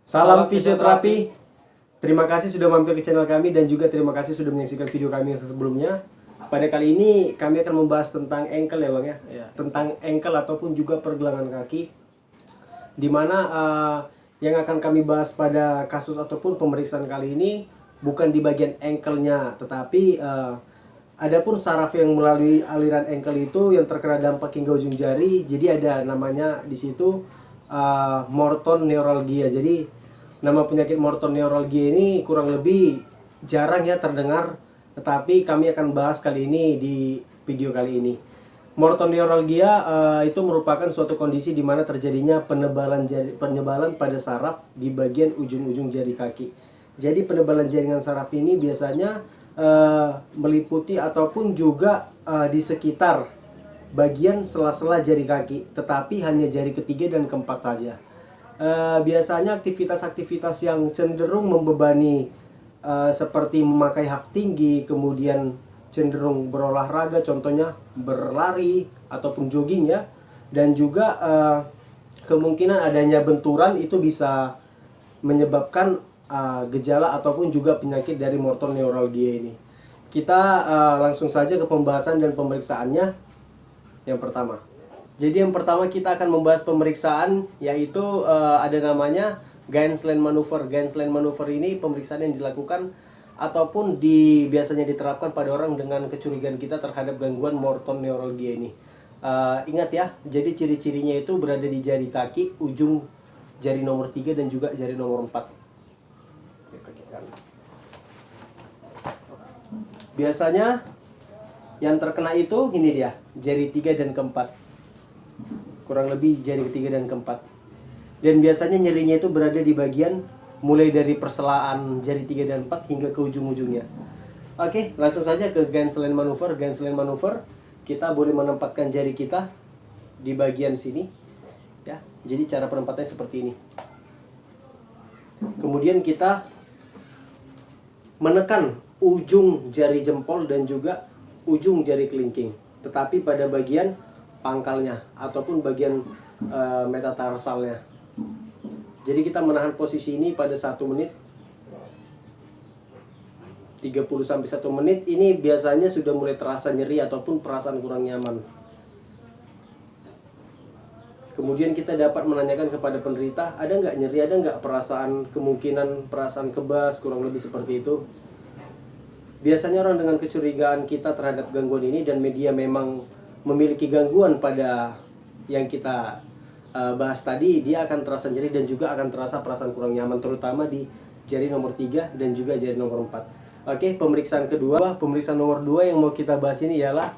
Salam fisioterapi. Terima kasih sudah mampir ke channel kami dan juga terima kasih sudah menyaksikan video kami yang sebelumnya. Pada kali ini kami akan membahas tentang ankle ya Bang ya. Tentang ankle ataupun juga pergelangan kaki. Dimana yang akan kami bahas pada kasus ataupun pemeriksaan kali ini bukan di bagian ankle-nya, tetapi adapun saraf yang melalui aliran ankle itu yang terkena dampak hingga ujung jari. Jadi ada namanya di situ Morton neuralgia. Jadi nama penyakit Morton neuralgia ini kurang lebih jarang ya terdengar, tetapi kami akan bahas kali ini di video kali ini. Morton neuralgia itu merupakan suatu kondisi di mana terjadinya penebalan pada saraf di bagian ujung-ujung jari kaki. Jadi penebalan jaringan saraf ini biasanya meliputi ataupun juga di sekitar bagian sela-sela jari kaki, tetapi hanya jari ketiga dan keempat saja. Biasanya aktivitas-aktivitas yang cenderung membebani seperti memakai hak tinggi, kemudian cenderung berolahraga, contohnya berlari ataupun jogging ya, dan juga kemungkinan adanya benturan itu bisa menyebabkan gejala ataupun juga penyakit dari Morton neuralgia ini. Kita langsung saja ke pembahasan dan pemeriksaannya. Yang pertama, jadi yang pertama kita akan membahas pemeriksaan, yaitu ada namanya Gainsland maneuver. Gainsland maneuver ini pemeriksaan yang dilakukan ataupun biasanya diterapkan pada orang dengan kecurigaan kita terhadap gangguan Morton neuralgia ini. Ingat ya, jadi ciri-cirinya itu berada di jari kaki, ujung jari nomor 3 dan juga jari nomor 4. Biasanya yang terkena itu ini dia, jari 3 dan keempat. Kurang lebih jari ketiga dan keempat. Dan biasanya nyerinya itu berada di bagian mulai dari perselaan jari 3 dan 4 hingga ke ujung-ujungnya. Oke, langsung saja ke Gainsland maneuver. Gainsland maneuver, kita boleh menempatkan jari kita di bagian sini ya. Jadi cara penempatannya seperti ini. Kemudian kita menekan ujung jari jempol dan juga ujung jari kelingking, tetapi pada bagian pangkalnya ataupun bagian metatarsalnya. Jadi kita menahan posisi ini pada 1 menit 30 sampai 1 menit. Ini biasanya sudah mulai terasa nyeri ataupun perasaan kurang nyaman. Kemudian kita dapat menanyakan kepada penderita, ada nggak nyeri, ada nggak perasaan, kemungkinan perasaan kebas, kurang lebih seperti itu. Biasanya orang dengan kecurigaan kita terhadap gangguan ini dan media memang memiliki gangguan pada yang kita bahas tadi, dia akan terasa nyeri dan juga akan terasa perasaan kurang nyaman, terutama di jari nomor 3 dan juga jari nomor 4. Oke, pemeriksaan kedua, pemeriksaan nomor 2 yang mau kita bahas ini ialah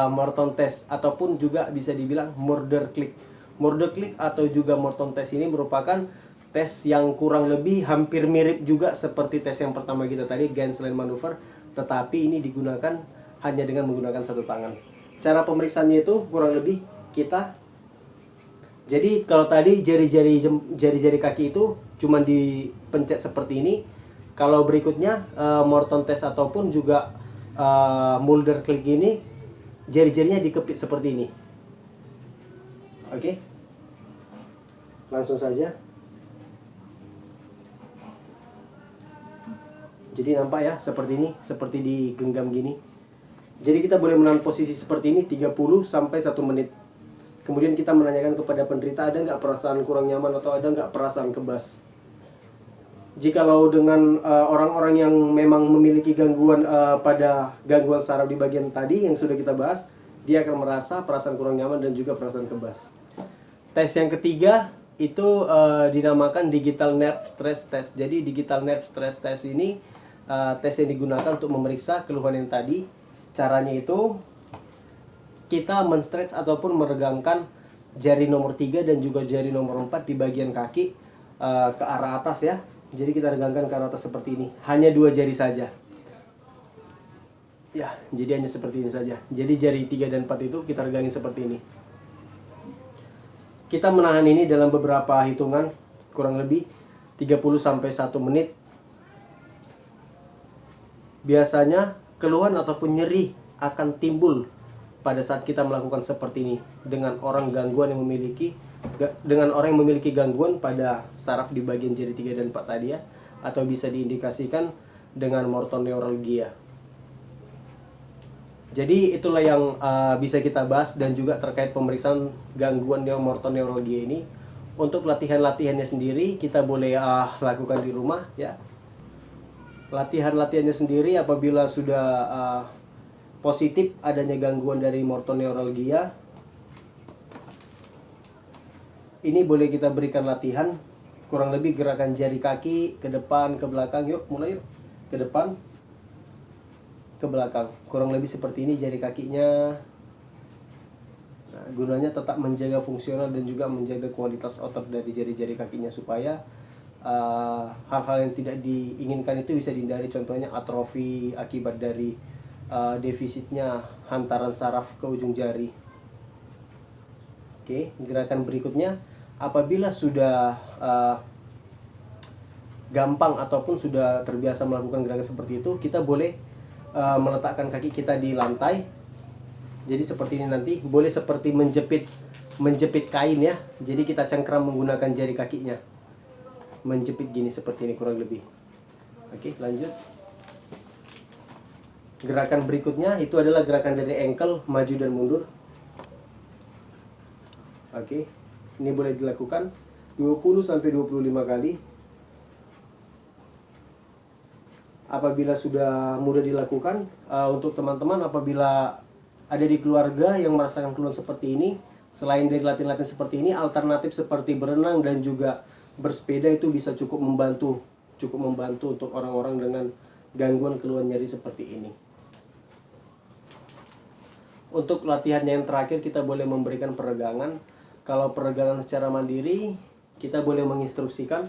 Morton test ataupun juga bisa dibilang Murder click. Murder click atau juga Morton test ini merupakan tes yang kurang lebih hampir mirip juga seperti tes yang pertama kita tadi, Gainsland maneuver, tetapi ini digunakan hanya dengan menggunakan satu tangan. Cara pemeriksaannya itu kurang lebih kita, jadi kalau tadi jari-jari kaki itu cuma dipencet seperti ini. Kalau berikutnya Morton test ataupun juga Mulder click ini, jari-jarinya dikepit seperti ini. Oke, langsung saja. Jadi nampak ya, seperti ini, seperti digenggam gini. Jadi kita boleh menahan posisi seperti ini 30 sampai 1 menit. Kemudian kita menanyakan kepada penderita, ada nggak perasaan kurang nyaman atau ada nggak perasaan kebas. Jikalau dengan orang-orang yang memang memiliki gangguan pada gangguan saraf di bagian tadi yang sudah kita bahas, dia akan merasa perasaan kurang nyaman dan juga perasaan kebas. Tes yang ketiga itu dinamakan digital nerve stress test. Jadi digital nerve stress test ini tes yang digunakan untuk memeriksa keluhan yang tadi. Caranya itu kita men-stretch ataupun meregangkan jari nomor 3 dan juga jari nomor 4 di bagian kaki ke arah atas ya. Jadi kita regangkan ke arah atas seperti ini. Hanya 2 jari saja. Ya, jadi hanya seperti ini saja. Jadi jari 3 dan 4 itu kita regangin seperti ini. Kita menahan ini dalam beberapa hitungan, kurang lebih 30 sampai 1 menit. Biasanya keluhan ataupun nyeri akan timbul pada saat kita melakukan seperti ini dengan orang gangguan yang memiliki dengan orang yang memiliki gangguan pada saraf di bagian jari 3 dan 4 tadi ya, atau bisa diindikasikan dengan mortoneuralgia. Jadi itulah yang bisa kita bahas dan juga terkait pemeriksaan gangguan mortoneuralgia ini. Untuk latihan-latihannya sendiri kita boleh lakukan di rumah ya. Latihan-latihannya sendiri apabila sudah positif adanya gangguan dari mortoneuralgia, ini boleh kita berikan latihan kurang lebih gerakan jari kaki ke depan, ke belakang. Yuk mulai yuk. Ke depan, ke belakang, kurang lebih seperti ini jari kakinya. Nah, gunanya tetap menjaga fungsional dan juga menjaga kualitas otot dari jari-jari kakinya supaya hal-hal yang tidak diinginkan itu bisa dihindari, contohnya atrofi akibat dari defisitnya hantaran saraf ke ujung jari. Oke, gerakan berikutnya apabila sudah gampang ataupun sudah terbiasa melakukan gerakan seperti itu, kita boleh meletakkan kaki kita di lantai. Jadi seperti ini, nanti boleh seperti menjepit kain ya. Jadi kita cengkram menggunakan jari kakinya, menjepit gini seperti ini kurang lebih. Oke, lanjut. Gerakan berikutnya itu adalah gerakan dari ankle, maju dan mundur. Oke, ini boleh dilakukan 20-25 kali. Apabila sudah mudah dilakukan, untuk teman-teman apabila ada di keluarga yang merasakan keluhan seperti ini, selain dari latihan-latihan seperti ini, alternatif seperti berenang dan juga bersepeda itu bisa cukup membantu untuk orang-orang dengan gangguan keluhan nyeri seperti ini. Untuk latihannya yang terakhir, kita boleh memberikan peregangan. Kalau peregangan secara mandiri, kita boleh menginstruksikan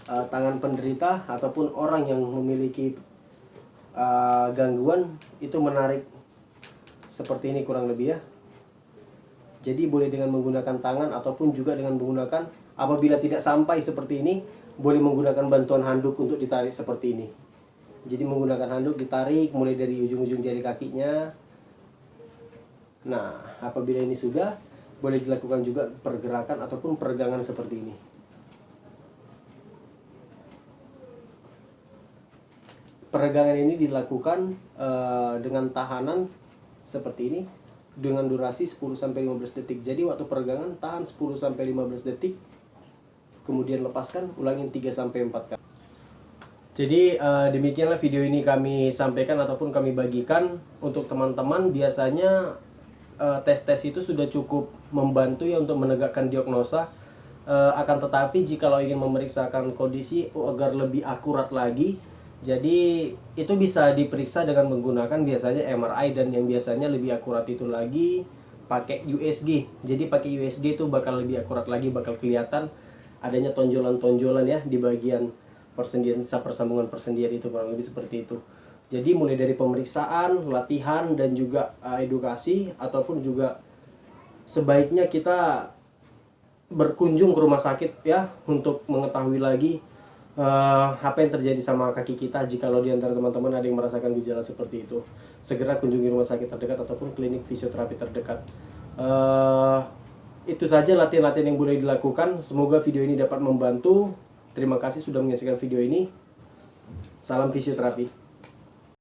tangan penderita ataupun orang yang memiliki gangguan itu menarik seperti ini kurang lebih ya. Jadi boleh dengan menggunakan tangan ataupun juga dengan menggunakan, apabila tidak sampai seperti ini, boleh menggunakan bantuan handuk untuk ditarik seperti ini. Jadi menggunakan handuk ditarik mulai dari ujung-ujung jari kakinya. Nah, apabila ini sudah, boleh dilakukan juga pergerakan ataupun peregangan seperti ini. Peregangan ini dilakukan dengan tahanan seperti ini dengan durasi 10-15 detik. Jadi waktu peregangan tahan 10-15 detik, kemudian lepaskan, ulangin 3-4 kali. Jadi demikianlah video ini kami sampaikan ataupun kami bagikan untuk teman-teman. Biasanya tes-tes itu sudah cukup membantu ya untuk menegakkan diagnosa. Akan tetapi jikalau ingin memeriksakan kondisi agar lebih akurat lagi, jadi itu bisa diperiksa dengan menggunakan biasanya MRI, dan yang biasanya lebih akurat itu lagi pakai USG. Jadi pakai USG itu bakal lebih akurat lagi, bakal kelihatan adanya tonjolan-tonjolan ya di bagian persendian, persambungan persendian itu, kurang lebih seperti itu. Jadi mulai dari pemeriksaan, latihan, dan juga edukasi, ataupun juga sebaiknya kita berkunjung ke rumah sakit ya untuk mengetahui lagi apa yang terjadi sama kaki kita. Jikalau di antara teman-teman ada yang merasakan gejala seperti itu, segera kunjungi rumah sakit terdekat ataupun klinik fisioterapi terdekat. Itu saja latihan-latihan yang boleh dilakukan. Semoga video ini dapat membantu. Terima kasih sudah menyaksikan video ini. Salam fisioterapi.